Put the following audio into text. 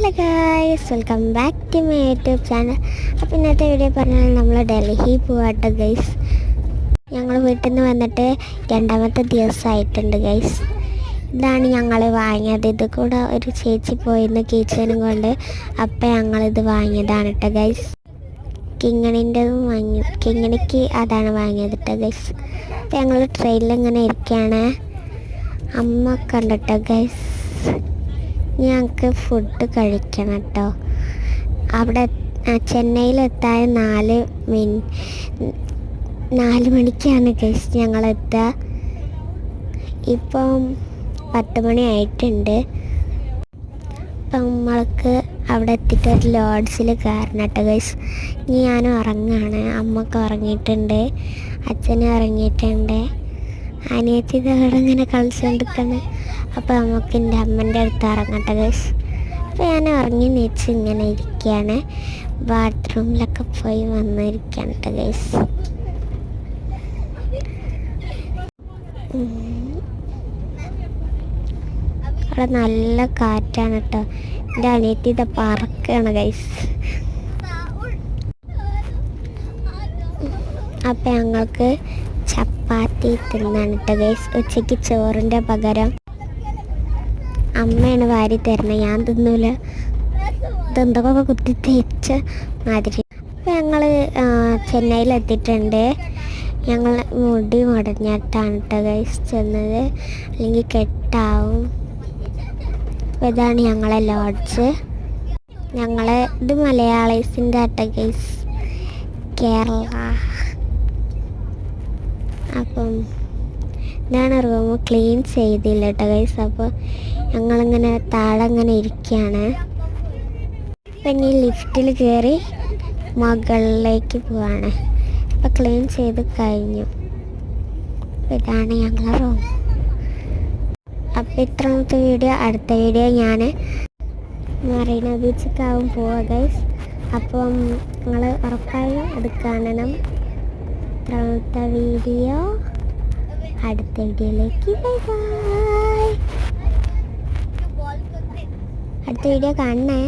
Hello guys, welcome back to my YouTube channel. അപ്പോൾ ഇന്നത്തെ video പറഞ്ഞാൽ നമ്മൾ ഡൽഹി പോവാട്ടോ ഗൈസ്. ഞങ്ങൾ വീട്ടിൽ നിന്ന് വന്നിട്ട് രണ്ടാമത്തെ ദിവസമായിട്ടുണ്ട് ഗൈസ്. ഇതാണ് ഞങ്ങൾ വാങ്ങിയത്. ഇത് കൂടെ ഒരു ചേച്ചി പോയിന്ന് കിച്ചനും കൊണ്ട്, അപ്പം ഞങ്ങളിത് വാങ്ങിയതാണ് കേട്ടോ ഗൈസ്. കിങ്ങണിൻ്റെതും വാങ്ങി, കിങ്ങണിക്ക് അതാണ് വാങ്ങിയത് കേട്ടോ ഗൈസ്. അപ്പം ഞങ്ങൾ ട്രെയിനിൽ ഇങ്ങനെ ഇരിക്കുകയാണ്. അമ്മ കണ്ടിട്ടോ ഗൈസ്. ഞങ്ങൾക്ക് ഫുഡ് കഴിക്കണം കേട്ടോ. അവിടെ ചെന്നൈയിലെത്താൻ 4 മണിക്കാണ് ഗൈസ് ഞങ്ങളെത്തുക. ഇപ്പം 10 മണി ആയിട്ടുണ്ട്. അപ്പം നമ്മൾക്ക് അവിടെ എത്തിയിട്ട് ഒരു ലോഡ്ജിൽ കയറണം കേട്ടോ ഗൈസ്. ഞാനും ഉറങ്ങാണ്. അമ്മക്ക് ഉറങ്ങിയിട്ടുണ്ട്, അച്ഛനും ഉറങ്ങിയിട്ടുണ്ട്, അനിയത്തി അവിടെ ഇങ്ങനെ കളിച്ചുകൊണ്ടിരിക്കണം. അപ്പോൾ നമുക്ക് എൻ്റെ അമ്മൻ്റെ അടുത്ത് ഇറങ്ങട്ടെ ഗൈസ്. അപ്പോൾ ഞാൻ ഉറങ്ങി നീച്ച് ഇങ്ങനെ ഇരിക്കുകയാണ്. ബാത്റൂമിലൊക്കെ പോയി വന്നിരിക്കുകയാണ് കേട്ടോ ഗൈസ്. അവിടെ നല്ല കാറ്റാണ് കേട്ടോ. എൻ്റെ അനിയത്തി ഇത് പറക്കുകയാണ് ഗൈസ്. അപ്പം ഞങ്ങൾക്ക് ചപ്പാത്തി തിന്നാണ് കേട്ടോ ഗൈസ്. ഉച്ചയ്ക്ക് ചോറിൻ്റെ പകരം അമ്മയാണ് വാരി തരണത്, ഞാൻ തിന്നൂല. ഇതെന്തൊക്കെ കുത്തി തേച്ച മാതിരി. അപ്പം ഞങ്ങൾ ചെന്നൈയിലെത്തിയിട്ടുണ്ട്. ഞങ്ങൾ മുടി മുടഞ്ഞിട്ടാണ് കേട്ടോ ഗൈസ് ചെന്നത്, അല്ലെങ്കിൽ കെട്ടാവും. അപ്പോൾ ഇതാണ് ഞങ്ങളെ ലോഡ്ജ്. ഇത് മലയാളീസിൻ്റെ കേട്ടോ ഗൈസ്, കേരള. അപ്പം ഇതാണ് റൂം. ക്ലീൻ ചെയ്തില്ല കേട്ടോ ഗൈസ്. അപ്പോൾ ഞങ്ങളിങ്ങനെ താഴെ ഇങ്ങനെ ഇരിക്കുകയാണ്. അപ്പം ഇനി ലിഫ്റ്റിൽ കയറി മുകളിലേക്ക് പോവാണ്. അപ്പം ക്ലീൻ ചെയ്ത് കഴിഞ്ഞു. ഇതാണ് ഞങ്ങളെ റൂം. അപ്പം ഇത്രാമത്തെ വീഡിയോ. അടുത്ത വീഡിയോ ഞാൻ മറീന ബീച്ചിലേക്കാവും പോവുക ഗൈസ്. അപ്പം നിങ്ങൾ ഉറപ്പായും അത് കാണണം. ഇത്രാമത്തെ വീഡിയോ. അടുത്ത വീഡിയോയിലേക്ക് ബൈ ബൈ. അടുത്ത വീഡിയോ കാണണേ.